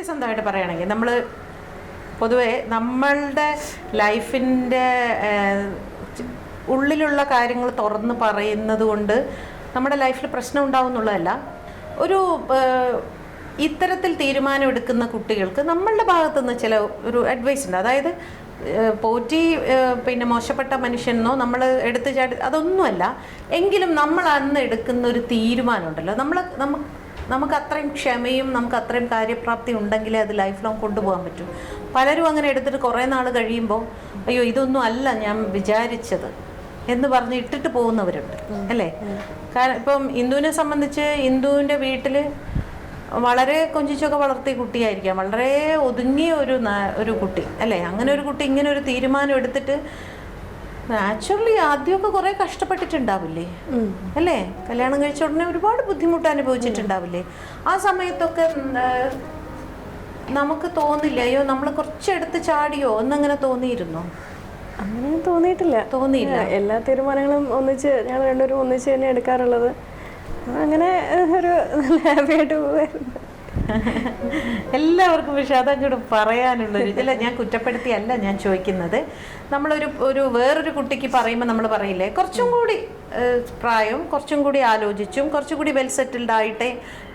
സത്യസന്ധമായിട്ട് പറയുകയാണെങ്കിൽ നമ്മൾ പൊതുവേ നമ്മളുടെ ലൈഫിൻ്റെ ഉള്ളിലുള്ള കാര്യങ്ങൾ തുറന്ന് പറയുന്നത് കൊണ്ട് നമ്മുടെ ലൈഫിൽ പ്രശ്നം ഉണ്ടാവും എന്നുള്ളതല്ല. ഒരു ഇത്തരത്തിൽ തീരുമാനം എടുക്കുന്ന കുട്ടികൾക്ക് നമ്മളുടെ ഭാഗത്തുനിന്ന് ചില ഒരു അഡ്വൈസ് ഉണ്ട്. അതായത് പോറ്റി പിന്നെ മോശപ്പെട്ട മനുഷ്യനെന്നോ നമ്മൾ എടുത്തു ചാടി അതൊന്നുമല്ല. എങ്കിലും നമ്മൾ അന്ന് എടുക്കുന്ന ഒരു തീരുമാനമുണ്ടല്ലോ, നമുക്ക് അത്രയും ക്ഷമയും നമുക്ക് അത്രയും കാര്യപ്രാപ്തി ഉണ്ടെങ്കിലേ അത് ലൈഫ് ലോങ് കൊണ്ടുപോകാൻ പറ്റും. പലരും അങ്ങനെ എടുത്തിട്ട് കുറേ നാൾ കഴിയുമ്പോൾ അയ്യോ ഇതൊന്നും അല്ല ഞാൻ വിചാരിച്ചത് എന്ന് പറഞ്ഞ് ഇട്ടിട്ട് പോകുന്നവരുണ്ട് അല്ലേ. കാരണം ഇപ്പം ഇന്ദുവിനെ സംബന്ധിച്ച് ഇന്ദുവിൻ്റെ വീട്ടിൽ വളരെ കൊഞ്ചിച്ചൊക്കെ വളർത്തിയ കുട്ടിയായിരിക്കാം, വളരെ ഒതുങ്ങിയ ഒരു കുട്ടി അല്ലേ. അങ്ങനെ ഒരു കുട്ടി ഇങ്ങനെ ഒരു തീരുമാനം എടുത്തിട്ട് നാച്ചുറലി ആദ്യമൊക്കെ കുറേ കഷ്ടപ്പെട്ടിട്ടുണ്ടാവില്ലേ അല്ലേ. കല്യാണം കഴിച്ച ഉടനെ ഒരുപാട് ബുദ്ധിമുട്ട് അനുഭവിച്ചിട്ടുണ്ടാവില്ലേ. ആ സമയത്തൊക്കെ നമുക്ക് തോന്നില്ല അയ്യോ നമ്മൾ കുറച്ചെടുത്ത് ചാടിയോ എന്നങ്ങനെ തോന്നിയിരുന്നോ? അങ്ങനെ തോന്നിയില്ല. എല്ലാ തീരുമാനങ്ങളും ഞങ്ങൾ രണ്ടുപേരും ഒന്നിച്ച് തന്നെ എടുക്കാറുള്ളത്. അങ്ങനെ ഒരു നല്ല ഹാപ്പിയായിട്ട് പോവായിരുന്നു. എല്ലാവർക്കും. പക്ഷെ അതങ്ങോട്ട് പറയാനുള്ളൊരു ഇല്ല, ഞാൻ കുറ്റപ്പെടുത്തിയല്ല ഞാൻ ചോദിക്കുന്നത്. നമ്മളൊരു വേറൊരു കുട്ടിക്ക് പറയുമ്പോൾ നമ്മൾ പറയില്ലേ കുറച്ചും കൂടി പ്രായം, കുറച്ചും കൂടി ആലോചിച്ചും കുറച്ചും കൂടി വെൽ സെറ്റിൽഡ് ആയിട്ടേ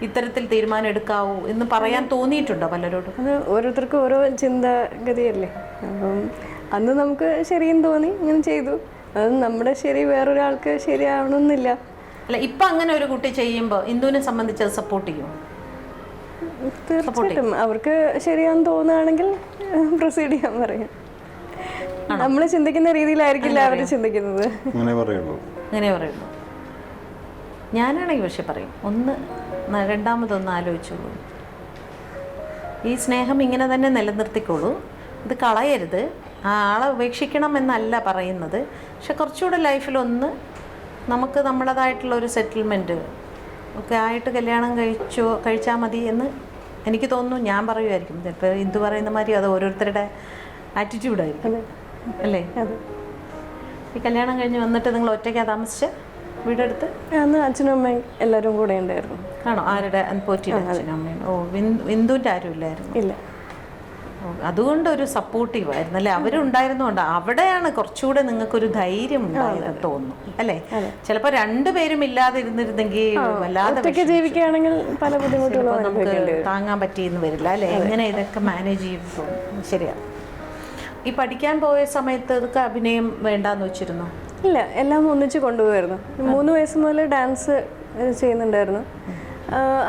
ഇത്തരത്തിൽ തീരുമാനം എടുക്കാവൂ എന്ന് പറയാൻ തോന്നിയിട്ടുണ്ടോ പലരോടും? അത് ഓരോരുത്തർക്കും ഓരോ ചിന്താഗതിയല്ലേ. അപ്പം അന്ന് നമുക്ക് ശരിയെന്ന് തോന്നി ഇങ്ങനെ ചെയ്തു. അത് നമ്മുടെ ശരി വേറൊരാൾക്ക് ശരിയാവണമെന്നില്ല. അല്ല ഇപ്പം അങ്ങനെ ഒരു കുട്ടി ചെയ്യുമ്പോൾ ഇന്ദുവിനെ സംബന്ധിച്ച് അത് സപ്പോർട്ട് ചെയ്യുമോ? തീർച്ചയായിട്ടും അവർക്ക് ശരിയാന്ന് തോന്നുകയാണെങ്കിൽ പ്രൊസീഡ് ചെയ്യാൻ പറയും. നമ്മൾ ചിന്തിക്കുന്ന രീതിയിലായിരിക്കില്ല അവർ ചിന്തിക്കുന്നത്. അങ്ങനെ പറയുള്ളൂ. ഞാനാണെങ്കിൽ പക്ഷെ പറയും രണ്ടാമതൊന്ന് ആലോചിച്ചോളൂ. ഈ സ്നേഹം ഇങ്ങനെ തന്നെ നിലനിർത്തിക്കോളൂ, ഇത് കളയരുത്. ആ ആളെ ഉപേക്ഷിക്കണം എന്നല്ല പറയുന്നത്. പക്ഷെ കുറച്ചുകൂടെ ലൈഫിലൊന്ന് നമുക്ക് നമ്മളതായിട്ടുള്ള ഒരു സെറ്റിൽമെൻറ്റ് ഒക്കെ ആയിട്ട് കല്യാണം കഴിച്ചാൽ മതി എന്ന് എനിക്ക് തോന്നുന്നു. ഞാൻ പറയുമായിരിക്കും ചിലപ്പോൾ ഇന്ദു പറയുന്ന മാതിരി അത് ഓരോരുത്തരുടെ ആറ്റിറ്റ്യൂഡായിരിക്കും അല്ലേ. ഈ കല്യാണം കഴിഞ്ഞ് വന്നിട്ട് നിങ്ങൾ ഒറ്റയ്ക്കാണ് താമസിച്ച് വീടെടുത്ത്? അന്ന് അച്ഛനും അമ്മയും എല്ലാവരും കൂടെ ഉണ്ടായിരുന്നു. ആണോ? ആരുടെ? പോറ്റിയുടെ അച്ഛനും അമ്മയും. ഓ, ഇന്ദുവിൻ്റെ ആരും ഇല്ലായിരുന്നു? ഇല്ല. അതുകൊണ്ട് ഒരു സപ്പോർട്ടീവായിരുന്നു അല്ലേ. അവരുണ്ടായിരുന്നുകൊണ്ട് അവിടെയാണ് കുറച്ചുകൂടെ നിങ്ങൾക്കൊരു ധൈര്യം ഉണ്ടായത് തോന്നുന്നു അല്ലേ. ചിലപ്പോൾ രണ്ടുപേരും ഇല്ലാതെ ഇരുന്നിരുന്നെങ്കിൽ വല്ലാതെ ജീവിക്കുകയാണെങ്കിൽ പല ബുദ്ധിമുട്ടുകളും നമുക്ക് താങ്ങാൻ പറ്റിയെന്ന് വരില്ല അല്ലേ. എങ്ങനെ ഇതൊക്കെ മാനേജ് ചെയ്യുമ്പോൾ ശരിയാണ്. ഈ പഠിക്കാൻ പോയ സമയത്ത് ഇതൊക്കെ അഭിനയം വേണ്ടാന്ന് വെച്ചിരുന്നു? ഇല്ല, എല്ലാം ഒന്നിച്ച് കൊണ്ടുപോയിരുന്നു. 3 വയസ്സ് മുതൽ ഡാൻസ് ചെയ്യുന്നുണ്ടായിരുന്നു.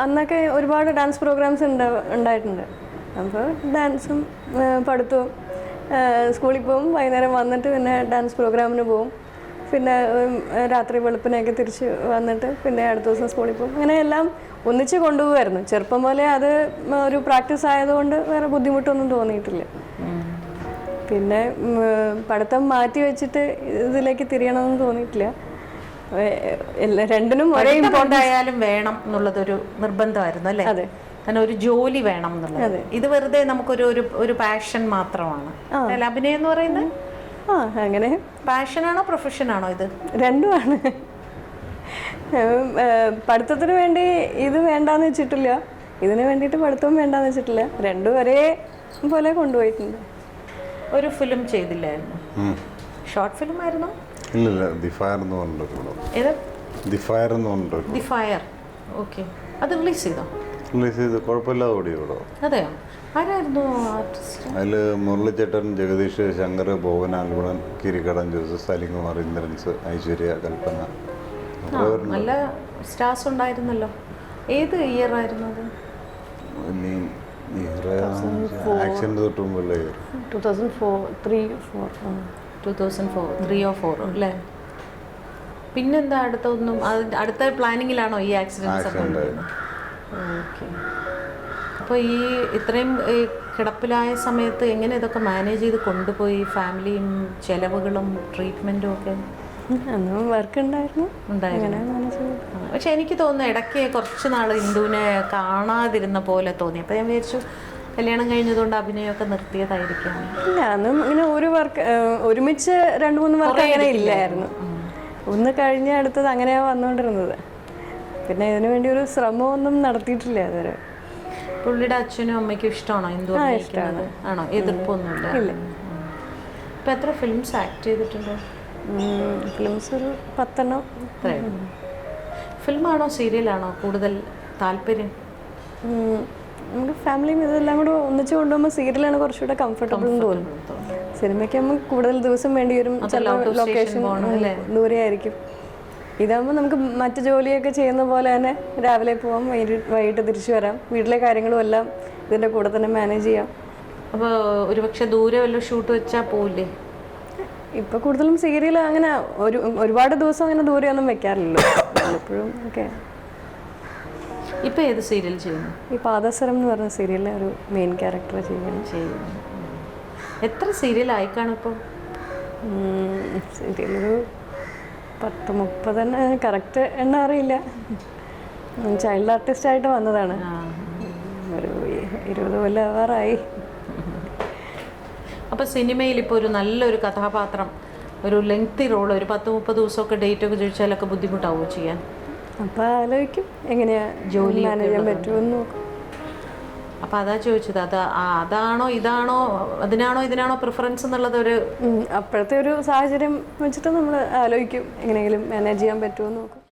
അന്നൊക്കെ ഒരുപാട് ഡാൻസ് പ്രോഗ്രാംസ് ഉണ്ടായിട്ടുണ്ട്. അപ്പോൾ ഡാൻസും പഠിത്തവും, സ്കൂളിൽ പോവും, വൈകുന്നേരം വന്നിട്ട് പിന്നെ ഡാൻസ് പ്രോഗ്രാമിന് പോവും, പിന്നെ രാത്രി വെളുപ്പിനൊക്കെ തിരിച്ച് വന്നിട്ട് പിന്നെ അടുത്ത ദിവസം സ്കൂളിൽ പോകും. അങ്ങനെ എല്ലാം ഒന്നിച്ച് കൊണ്ടുപോകുമായിരുന്നു. ചെറുപ്പം പോലെ അത് ഒരു പ്രാക്ടീസ് ആയതുകൊണ്ട് വേറെ ബുദ്ധിമുട്ടൊന്നും തോന്നിയിട്ടില്ല. പിന്നെ പഠിത്തം മാറ്റി വെച്ചിട്ട് ഇതിലേക്ക് തിരിയണമെന്ന് തോന്നിയിട്ടില്ല. രണ്ടിനും ഒരേ ഇമ്പോർട്ടൻ്റ് ആയാലും വേണം എന്നുള്ളതൊരു നിർബന്ധമായിരുന്നു അല്ലേ. അതെ, കാരണം ഒരു ജോലി വേണം എന്നുള്ളത്. ഇത് വെറുതെ നമുക്കൊരു ഒരു പാഷൻ മാത്രമാണ് അഭിനയം എന്ന് പറയുന്നത്. അങ്ങനെ പാഷനാണോ പ്രൊഫഷനാണോ? ഇത് രണ്ടുമാണ്. പഠിത്തത്തിന് വേണ്ടി ഇത് വേണ്ടാന്ന് വെച്ചിട്ടില്ല, ഇതിന് വേണ്ടിയിട്ട് പഠിത്തവും വേണ്ടാന്ന് വെച്ചിട്ടില്ല. രണ്ടും ഒരേ പോലെ കൊണ്ടുപോയിട്ടുണ്ട്. ഒരു ഫിലിം ചെയ്തില്ലായിരുന്നു? ഷോർട്ട് ഫിലിം ആയിരുന്നു? ഇല്ല, ദി ഫയർ എന്ന് പറഞ്ഞിട്ടുള്ളൂ. ഏത്? ദി ഫയർ എന്ന് പറഞ്ഞിട്ടുള്ളൂ. The fire. ഓക്കെ. അത് റിലീസ് ചെയ്തോ? റിലീസ് ചെയ്ത് കുഴപ്പമില്ലാതെ ഓടിയോടോ. അതെയോ? ആരായിരുന്നു ആർട്ടിസ്റ്റ്? അതിൽ മുരളിച്ചേട്ടൻ, ജഗദീഷ്, ശങ്കർ, ഭോവൻ, ആൽബുണൻ, കിരിക്കടൻ, ജോസഫ്, സലിംകുമാർ, ഇന്ദ്രൻസ്, ഐശ്വര്യ, കൽപ്പന, നല്ല സ്റ്റാർസ് ഉണ്ടായിരുന്നല്ലോ. ഏത് ഇയർ ആയിരുന്നു അത്? ആക്സിഡന്റ് തൊട്ട് മുമ്പുള്ള 2004 അല്ലേ. പിന്നെന്താ അടുത്തൊന്നും അടുത്ത പ്ലാനിങ്ങിലാണോ ഈ ആക്സിഡൻസ് ഒക്കെ ഉണ്ടായിരുന്നത്? ഓക്കെ. അപ്പോൾ ഈ ഇത്രയും കിടപ്പിലായ സമയത്ത് എങ്ങനെ ഇതൊക്കെ മാനേജ് ചെയ്ത് കൊണ്ടുപോയി? ഫാമിലിയും ചെലവുകളും ട്രീറ്റ്മെൻറ്റും ഒക്കെ വർക്ക് ഉണ്ടായിരുന്നു. പക്ഷെ എനിക്ക് തോന്നുന്നു ഇടയ്ക്ക് കുറച്ച് നാൾ ഇന്ദുവിനെ കാണാതിരുന്ന പോലെ തോന്നി. അപ്പോൾ ഞാൻ വിചാരിച്ചു കല്യാണം കഴിഞ്ഞതുകൊണ്ട് അഭിനയമൊക്കെ നിർത്തിയതായിരിക്കാം. ഇല്ല, അന്നും ഇങ്ങനെ ഒരു വർക്ക് ഒരുമിച്ച് 2-3 വർക്ക് അങ്ങനെ ഇല്ലായിരുന്നു. ഒന്ന് കഴിഞ്ഞ് അടുത്തത് അങ്ങനെയാണ് വന്നുകൊണ്ടിരുന്നത്. പിന്നെ ഇതിനു വേണ്ടി ഒരു ശ്രമമൊന്നും നടത്തിയിട്ടില്ല അതുവരെ. പുള്ളിയുടെ അച്ഛനും അമ്മയ്ക്കും ഇഷ്ടമാണോ എന്തു അഭിനയിക്കുന്നത്? ആണോ? എതിർപ്പൊന്നുമില്ല. ഇപ്പൊ എത്ര ഫിലിംസ് ആക്ട് ചെയ്തിട്ടുണ്ട്? ഫിലിംസ് ഒരു 10. ഫിലിമാണോ സീരിയലാണോ കൂടുതൽ താല്പര്യം? നമുക്ക് ഫാമിലിയും ഇതെല്ലാം കൂടെ ഒന്നിച്ച് കൊണ്ടുപോകുമ്പോൾ സീരിയലാണ് കുറച്ചുകൂടെ കംഫർട്ടബിൾ എന്ന് തോന്നുന്നു. സിനിമയ്ക്ക് നമുക്ക് കൂടുതൽ ദിവസം വേണ്ടി വരും, ചില ലൊക്കേഷൻ ദൂരെ ആയിരിക്കും. ഇതാകുമ്പോൾ നമുക്ക് മറ്റു ജോലിയൊക്കെ ചെയ്യുന്ന പോലെ തന്നെ രാവിലെ പോവാം, വൈകിട്ട് തിരിച്ചു വരാം, വീട്ടിലെ കാര്യങ്ങളും എല്ലാം ഇതിൻ്റെ കൂടെ തന്നെ മാനേജ് ചെയ്യാം. അപ്പോൾ ഒരുപക്ഷെ ദൂരെ വല്ല ഷൂട്ട് വെച്ചാൽ പോവില്ലേ? ഇപ്പോൾ കൂടുതലും സീരിയൽ അങ്ങനെ ഒരുപാട് ദിവസം അങ്ങനെ ദൂരെയൊന്നും വെക്കാറില്ലല്ലോ. എപ്പോഴും ഓക്കെ. ഇപ്പോൾ ഏത് സീരിയൽ ചെയ്യുന്നു? ഈ പാദസരം എന്ന് പറഞ്ഞ സീരിയലിലെ ഒരു മെയിൻ ക്യാരക്ടർ ചെയ്യുന്നു. എത്ര സീരിയലായി കാണും ഇപ്പോൾ? സീരിയലൊരു 10-30 തന്നെ, കറക്റ്റ് എണ്ണ അറിയില്ല. ചൈൽഡ് ആർട്ടിസ്റ്റായിട്ട് വന്നതാണ്, ഒരു 20 കൊല്ലം ആവാറായി. അപ്പോൾ സിനിമയിൽ ഇപ്പോൾ ഒരു നല്ലൊരു കഥാപാത്രം, ഒരു ലെങ്തി റോൾ, ഒരു 10-30 ദിവസമൊക്കെ ഡേറ്റ് ഒക്കെ ചോദിച്ചാലൊക്കെ ബുദ്ധിമുട്ടാവുമോ ചെയ്യാൻ? അപ്പോൾ ആലോചിക്കും എങ്ങനെയാ ജോലി മാനേജ് ചെയ്യാൻ പറ്റുമെന്ന് നോക്കും. അപ്പോൾ അതാ ചോദിച്ചത്, അതാണോ ഇതാണോ അതിനാണോ ഇതിനാണോ പ്രിഫറൻസ് എന്നുള്ളത് ഒരു അപ്പോഴത്തെ ഒരു സാഹചര്യം വെച്ചിട്ട് നമ്മൾ ആലോചിക്കും എങ്ങനെയെങ്കിലും മാനേജ് ചെയ്യാൻ പറ്റുമെന്ന് നോക്കും.